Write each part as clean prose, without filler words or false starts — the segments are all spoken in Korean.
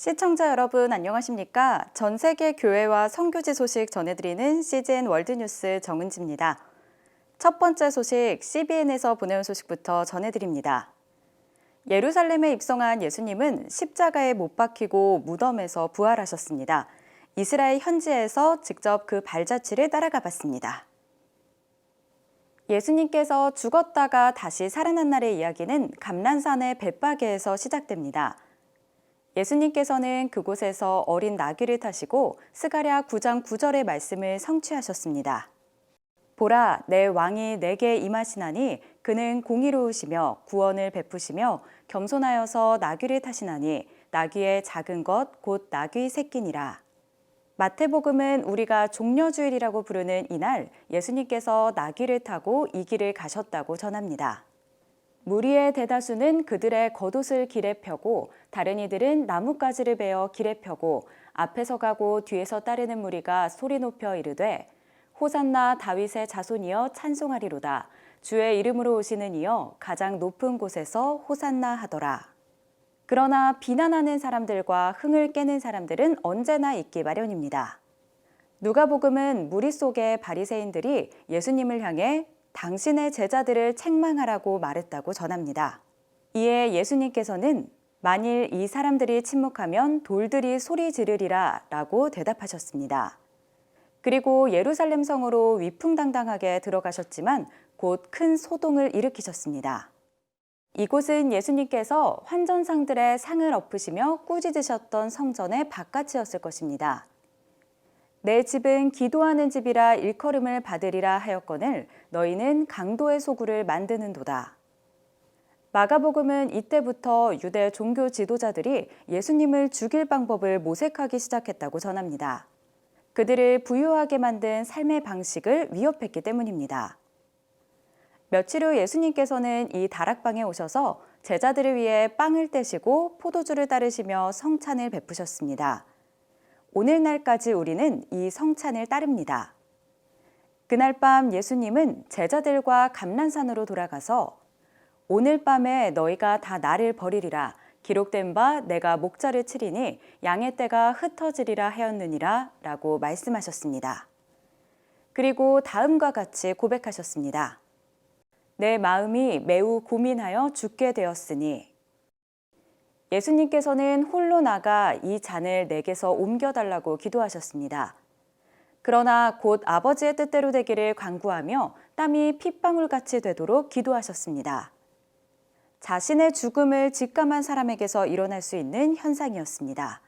시청자 여러분 안녕하십니까? 전 세계 교회와 선교지 소식 전해드리는 CGN 월드뉴스 정은지입니다. 첫 번째 소식 CBN에서 보내온 소식부터 전해드립니다. 예루살렘에 입성한 예수님은 십자가에 못 박히고 무덤에서 부활하셨습니다. 이스라엘 현지에서 직접 그 발자취를 따라가 봤습니다. 예수님께서 죽었다가 다시 살아난 날의 이야기는 감람산의 벳바게에서 시작됩니다. 예수님께서는 그곳에서 어린 나귀를 타시고 스가랴 9장 9절의 말씀을 성취하셨습니다. 보라, 내 왕이 내게 임하시나니 그는 공의로우시며 구원을 베푸시며 겸손하여서 나귀를 타시나니 나귀의 작은 것 곧 나귀 새끼니라. 마태복음은 우리가 종려주일이라고 부르는 이날 예수님께서 나귀를 타고 이 길을 가셨다고 전합니다. 무리의 대다수는 그들의 겉옷을 길에 펴고 다른 이들은 나뭇가지를 베어 길에 펴고 앞에서 가고 뒤에서 따르는 무리가 소리 높여 이르되 호산나 다윗의 자손이여 찬송하리로다. 주의 이름으로 오시는 이여 가장 높은 곳에서 호산나 하더라. 그러나 비난하는 사람들과 흥을 깨는 사람들은 언제나 있기 마련입니다. 누가복음은 무리 속의 바리새인들이 예수님을 향해 당신의 제자들을 책망하라고 말했다고 전합니다. 이에 예수님께서는 만일 이 사람들이 침묵하면 돌들이 소리 지르리라 라고 대답하셨습니다. 그리고 예루살렘 성으로 위풍당당하게 들어가셨지만 곧 큰 소동을 일으키셨습니다. 이곳은 예수님께서 환전상들의 상을 엎으시며 꾸짖으셨던 성전의 바깥이었을 것입니다. 내 집은 기도하는 집이라 일컬음을 받으리라 하였거늘 너희는 강도의 소굴을 만드는도다. 마가복음은 이때부터 유대 종교 지도자들이 예수님을 죽일 방법을 모색하기 시작했다고 전합니다. 그들을 부유하게 만든 삶의 방식을 위협했기 때문입니다. 며칠 후 예수님께서는 이 다락방에 오셔서 제자들을 위해 빵을 떼시고 포도주를 따르시며 성찬을 베푸셨습니다. 오늘날까지 우리는 이 성찬을 따릅니다. 그날 밤 예수님은 제자들과 감람산으로 돌아가서 오늘 밤에 너희가 다 나를 버리리라. 기록된 바 내가 목자를 치리니 양의 떼가 흩어지리라 하였느니라 라고 말씀하셨습니다. 그리고 다음과 같이 고백하셨습니다. 내 마음이 매우 고민하여 죽게 되었으니 예수님께서는 홀로 나가 이 잔을 내게서 옮겨달라고 기도하셨습니다. 그러나 곧 아버지의 뜻대로 되기를 간구하며 땀이 핏방울같이 되도록 기도하셨습니다. 자신의 죽음을 직감한 사람에게서 일어날 수 있는 현상이었습니다.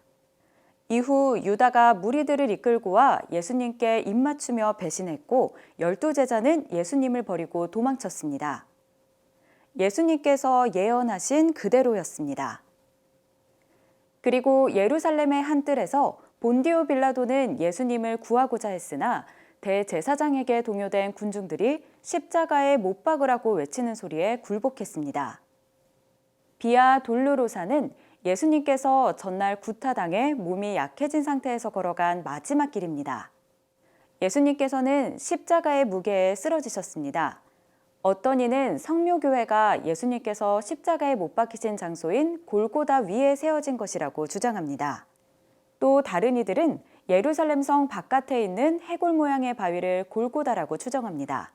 이후 유다가 무리들을 이끌고 와 예수님께 입맞추며 배신했고 12제자는 예수님을 버리고 도망쳤습니다. 예수님께서 예언하신 그대로였습니다. 그리고 예루살렘의 한 뜰에서 본디오 빌라도는 예수님을 구하고자 했으나 대제사장에게 동요된 군중들이 십자가에 못 박으라고 외치는 소리에 굴복했습니다. 비아 돌루로사는 예수님께서 전날 구타당해 몸이 약해진 상태에서 걸어간 마지막 길입니다. 예수님께서는 십자가의 무게에 쓰러지셨습니다. 어떤 이는 성묘교회가 예수님께서 십자가에 못 박히신 장소인 골고다 위에 세워진 것이라고 주장합니다. 또 다른 이들은 예루살렘 성 바깥에 있는 해골 모양의 바위를 골고다라고 추정합니다.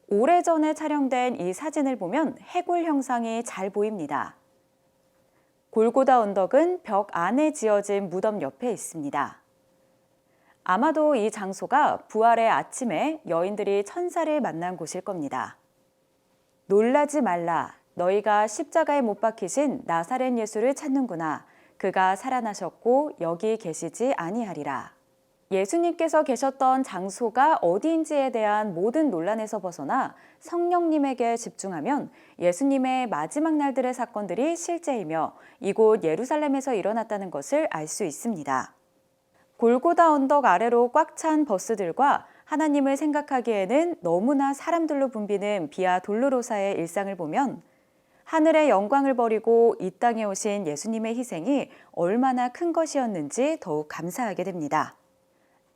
오래전에 촬영된 이 사진을 보면 해골 형상이 잘 보입니다. 골고다 언덕은 벽 안에 지어진 무덤 옆에 있습니다. 아마도 이 장소가 부활의 아침에 여인들이 천사를 만난 곳일 겁니다. 놀라지 말라. 너희가 십자가에 못 박히신 나사렛 예수를 찾는구나. 그가 살아나셨고 여기 계시지 아니하리라. 예수님께서 계셨던 장소가 어디인지에 대한 모든 논란에서 벗어나 성령님에게 집중하면 예수님의 마지막 날들의 사건들이 실제이며 이곳 예루살렘에서 일어났다는 것을 알 수 있습니다. 골고다 언덕 아래로 꽉 찬 버스들과 하나님을 생각하기에는 너무나 사람들로 붐비는 비아 돌로로사의 일상을 보면 하늘의 영광을 버리고 이 땅에 오신 예수님의 희생이 얼마나 큰 것이었는지 더욱 감사하게 됩니다.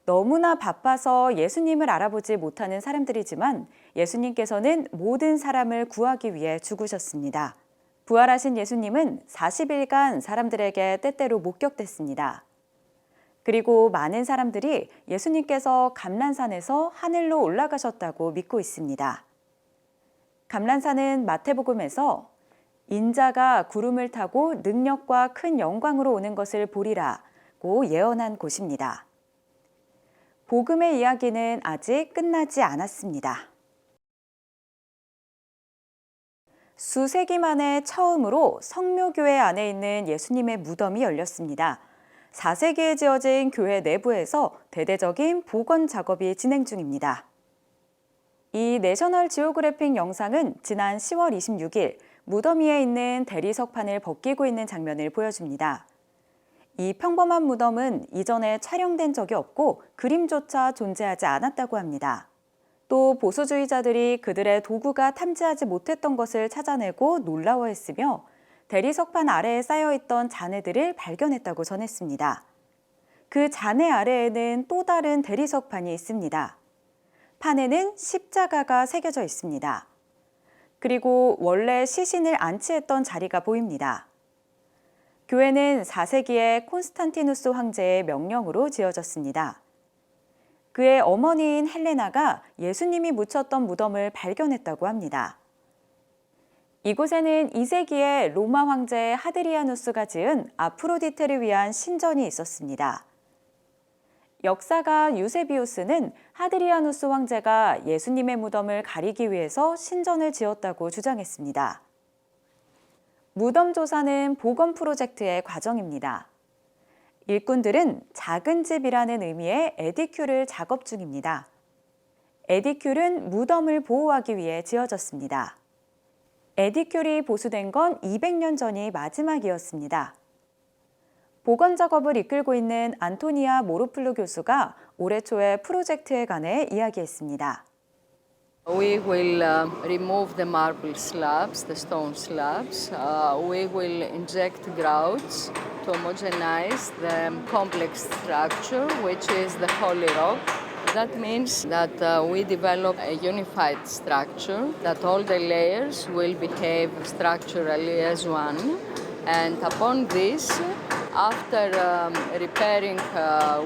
너무나 바빠서 예수님을 알아보지 못하는 사람들이지만 예수님께서는 모든 사람을 구하기 위해 죽으셨습니다. 부활하신 예수님은 40일간 사람들에게 때때로 목격됐습니다. 그리고 많은 사람들이 예수님께서 감람산에서 하늘로 올라가셨다고 믿고 있습니다. 감람산은 마태복음에서 인자가 구름을 타고 능력과 큰 영광으로 오는 것을 보리라고 예언한 곳입니다. 복음의 이야기는 아직 끝나지 않았습니다. 수세기 만에 처음으로 성묘교회 안에 있는 예수님의 무덤이 열렸습니다. 4세기에 지어진 교회 내부에서 대대적인 복원 작업이 진행 중입니다. 이 내셔널 지오그래픽 영상은 지난 10월 26일 무덤 위에 있는 대리석판을 벗기고 있는 장면을 보여줍니다. 이 평범한 무덤은 이전에 촬영된 적이 없고 그림조차 존재하지 않았다고 합니다. 또 보수주의자들이 그들의 도구가 탐지하지 못했던 것을 찾아내고 놀라워했으며 대리석판 아래에 쌓여있던 잔해들을 발견했다고 전했습니다. 그 잔해 아래에는 또 다른 대리석판이 있습니다. 판에는 십자가가 새겨져 있습니다. 그리고 원래 시신을 안치했던 자리가 보입니다. 교회는 4세기에 콘스탄티누스 황제의 명령으로 지어졌습니다. 그의 어머니인 헬레나가 예수님이 묻혔던 무덤을 발견했다고 합니다. 이곳에는 2세기에 로마 황제 하드리아누스가 지은 아프로디테를 위한 신전이 있었습니다. 역사가 유세비우스는 하드리아누스 황제가 예수님의 무덤을 가리기 위해서 신전을 지었다고 주장했습니다. 무덤 조사는 복원 프로젝트의 과정입니다. 일꾼들은 작은 집이라는 의미의 에디큐를 작업 중입니다. 에디큐는 무덤을 보호하기 위해 지어졌습니다. 에디큐이 보수된 건 200년 전이 마지막이었습니다. 복원 작업을 이끌고 있는 안토니아 모로플루 교수가 올해 초에 프로젝트에 관해 이야기했습니다. We will remove the marble slabs, the stone slabs. We will inject grouts to homogenize the complex structure, which is the Holy Rock. That means that we develop a unified structure, that all the layers will behave structurally as one. And upon this, after repairing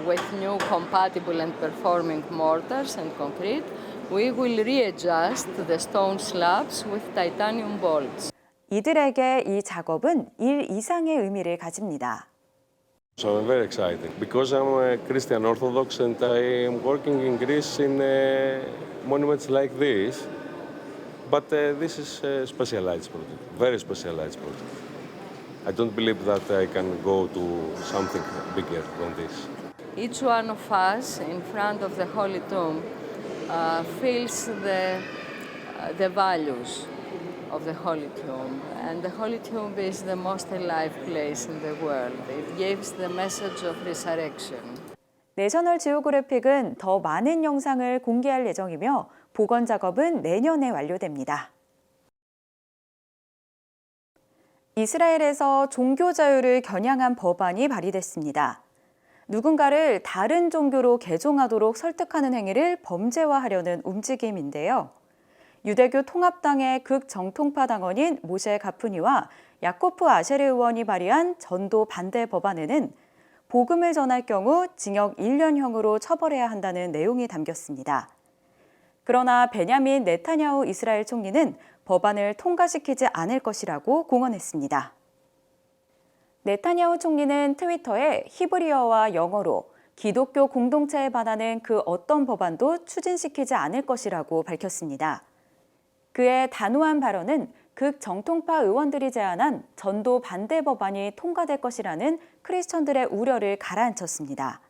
with new compatible and performing mortars and concrete, we will readjust the stone slabs with titanium bolts. 이들에게 이 작업은 일 이상의 의미를 가집니다. So I'm very excited because I'm a Christian Orthodox and I am working in Greece in monuments like this. But this is a specialized project, very specialized project. I don't believe that I can go to something bigger than this. Each one of us in front of the Holy Tomb feels the values of the Holy Tomb. And the Holy Tomb is the most alive place in the world. It gives the message of resurrection. 내셔널 지오그래픽은 더 많은 영상을 공개할 예정이며 복원 작업은 내년에 완료됩니다. 이스라엘에서 종교 자유를 겨냥한 법안이 발의됐습니다. 누군가를 다른 종교로 개종하도록 설득하는 행위를 범죄화하려는 움직임인데요. 유대교 통합당의 극정통파 당원인 모셰 가프니와 야코프 아셰르 의원이 발의한 전도 반대 법안에는 복음을 전할 경우 징역 1년형으로 처벌해야 한다는 내용이 담겼습니다. 그러나 베냐민 네타냐후 이스라엘 총리는 법안을 통과시키지 않을 것이라고 공언했습니다. 네타냐후 총리는 트위터에 히브리어와 영어로 기독교 공동체에 반하는 그 어떤 법안도 추진시키지 않을 것이라고 밝혔습니다. 그의 단호한 발언은 극정통파 의원들이 제안한 전도 반대 법안이 통과될 것이라는 크리스천들의 우려를 가라앉혔습니다.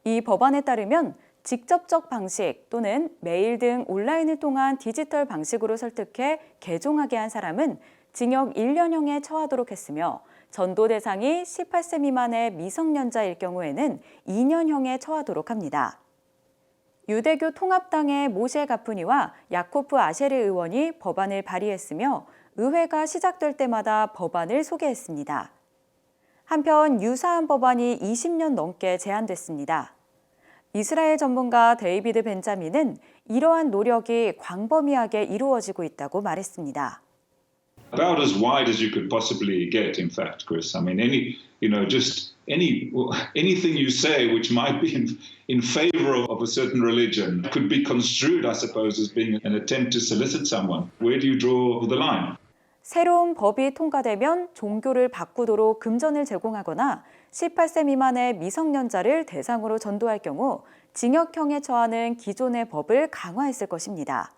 이 법안에 따르면 직접적 방식 또는 메일 등 온라인을 통한 디지털 방식으로 설득해 개종하게 한 사람은 징역 1년형에 처하도록 했으며 전도 대상이 18세 미만의 미성년자일 경우에는 2년형에 처하도록 합니다. 유대교 통합당의 모셰 가프니와 야코프 아셰르 의원이 법안을 발의했으며 의회가 시작될 때마다 법안을 소개했습니다. 한편 유사한 법안이 20년 넘게 제안됐습니다. 이스라엘 전문가 데이비드 벤자민은 이러한 노력이 광범위하게 이루어지고 있다고 말했습니다. About as wide as you could possibly get, in fact, Chris. I mean, anything you say which might be in favor of a certain religion could be construed, I suppose, as being an attempt to solicit someone. Where do you draw the line? 새로운 법이 통과되면 종교를 바꾸도록 금전을 제공하거나 18세 미만의 미성년자를 대상으로 전도할 경우 징역형에 처하는 기존의 법을 강화했을 것입니다.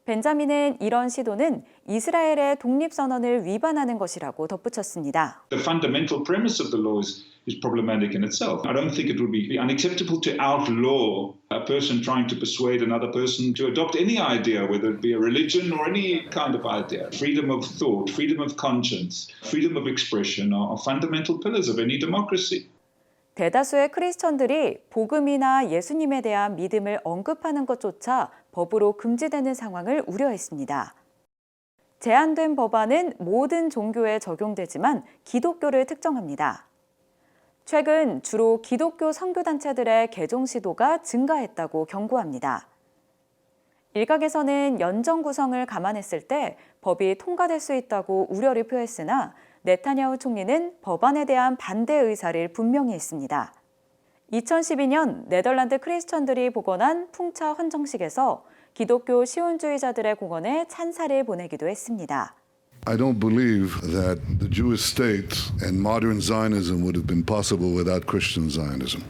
벤자민은 이런 시도는 이스라엘의 독립선언을 위반하는 것이라고 덧붙였습니다. The fundamental premise of the law is problematic in itself. I don't think it would be unacceptable to outlaw a person trying to persuade another person to adopt any idea, whether it be a religion or any kind of idea. Freedom of thought, freedom of conscience, freedom of expression are fundamental pillars of any democracy. 대다수의 크리스천들이 복음이나 예수님에 대한 믿음을 언급하는 것조차 법으로 금지되는 상황을 우려했습니다. 제안된 법안은 모든 종교에 적용되지만 기독교를 특정합니다. 최근 주로 기독교 선교단체들의 개종 시도가 증가했다고 경고합니다. 일각에서는 연정 구성을 감안했을 때 법이 통과될 수 있다고 우려를 표했으나 네타냐후 총리는 법안에 대한 반대 의사를 분명히 했습니다. 2012년 네덜란드 크리스천들이 복원한 풍차 헌정식에서 기독교 시온주의자들의 공원에 찬사를 보내기도 했습니다. I don't believe that the Jewish state and modern Zionism would have been possible without Christian Zionism.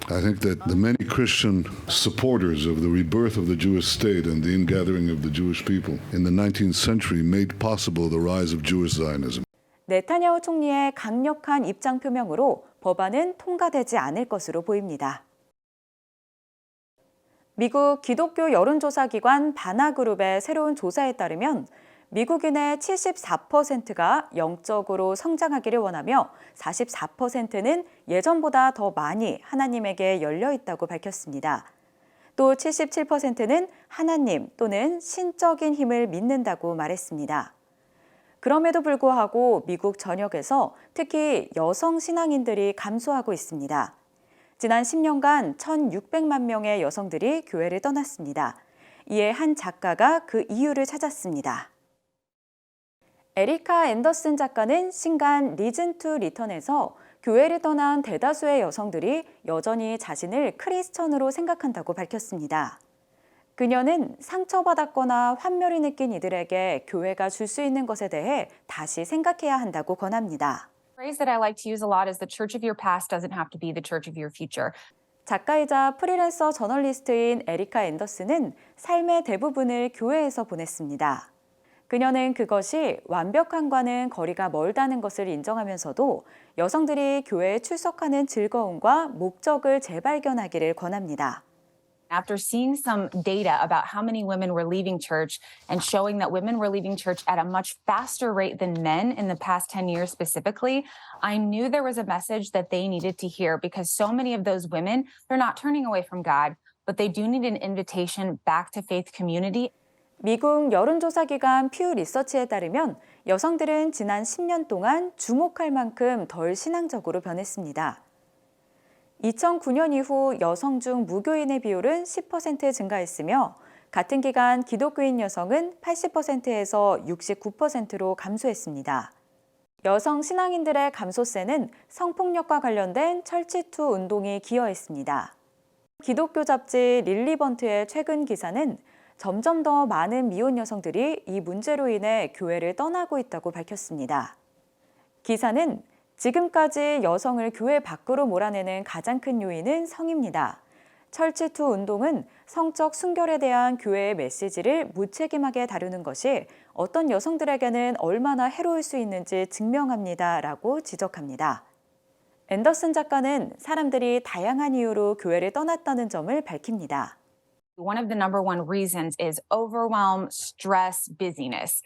I think that the many Christian supporters of the rebirth of the Jewish state and the ingathering of the Jewish people in the 19th century made possible the rise of Jewish Zionism. 네타냐후 총리의 강력한 입장 표명으로 법안은 통과되지 않을 것으로 보입니다. 미국 기독교 여론조사기관 바나그룹의 새로운 조사에 따르면 미국인의 74%가 영적으로 성장하기를 원하며 44%는 예전보다 더 많이 하나님에게 열려 있다고 밝혔습니다. 또 77%는 하나님 또는 신적인 힘을 믿는다고 말했습니다. 그럼에도 불구하고 미국 전역에서 특히 여성 신앙인들이 감소하고 있습니다. 지난 10년간 1,600만 명의 여성들이 교회를 떠났습니다. 이에 한 작가가 그 이유를 찾았습니다. 에리카 앤더슨 작가는 신간 리즌 투 리턴에서 교회를 떠난 대다수의 여성들이 여전히 자신을 크리스천으로 생각한다고 밝혔습니다. 그녀는 상처받았거나 환멸을 느낀 이들에게 교회가 줄 수 있는 것에 대해 다시 생각해야 한다고 권합니다. The phrase that I like to use a lot is the church of your past doesn't have to be the church of your future. 작가이자 프리랜서 저널리스트인 에리카 앤더슨은 삶의 대부분을 교회에서 보냈습니다. 그녀는 그것이 완벽함과는 거리가 멀다는 것을 인정하면서도 여성들이 교회에 출석하는 즐거움과 목적을 재발견하기를 권합니다. After seeing some data about how many women were leaving church and showing that women were leaving church at a much faster rate than men in the past 10 years specifically, I knew there was a message that they needed to hear because so many of those women, they're not turning away from God, but they do need an invitation back to faith community. 미국 여론조사기관 퓨 리서치에 따르면 여성들은 지난 10년 동안 주목할 만큼 덜 신앙적으로 변했습니다. 2009년 이후 여성 중 무교인의 비율은 10% 증가했으며 같은 기간 기독교인 여성은 80%에서 69%로 감소했습니다. 여성 신앙인들의 감소세는 성폭력과 관련된 철치투 운동이 기여했습니다. 기독교 잡지 릴리번트의 최근 기사는 점점 더 많은 미혼 여성들이 이 문제로 인해 교회를 떠나고 있다고 밝혔습니다. 기사는 지금까지 여성을 교회 밖으로 몰아내는 가장 큰 요인은 성입니다. 철치투 운동은 성적 순결에 대한 교회의 메시지를 무책임하게 다루는 것이 어떤 여성들에게는 얼마나 해로울 수 있는지 증명합니다라고 지적합니다. 앤더슨 작가는 사람들이 다양한 이유로 교회를 떠났다는 점을 밝힙니다. One of the number one reasons is overwhelm, stress, busyness,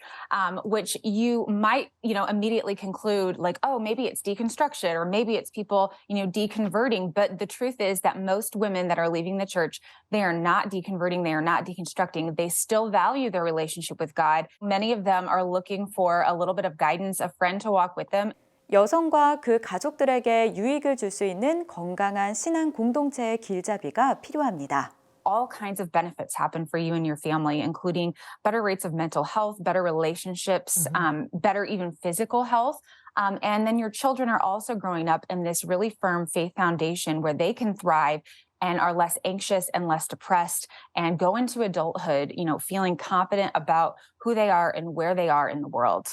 which you might, immediately conclude like, oh, maybe it's deconstruction or maybe it's people, deconverting. But the truth is that most women that are leaving the church, they are not deconverting. They are not deconstructing. They still value their relationship with God. Many of them are looking for a little bit of guidance, a friend to walk with them. 여성과 그 가족들에게 유익을 줄 수 있는 건강한 신앙 공동체의 길잡이가 필요합니다. all kinds of benefits happen for you and your family, including better rates of mental health, better relationships, better even physical health. And then your children are also growing up in this really firm faith foundation where they can thrive and are less anxious and less depressed and go into adulthood, feeling confident about who they are and where they are in the world.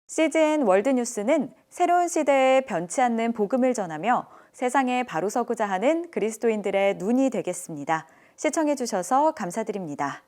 CGN 월드뉴스는 새로운 시대에 변치 않는 복음을 전하며 세상에 바로 서고자 하는 그리스도인들의 눈이 되겠습니다. 시청해 주셔서 감사드립니다.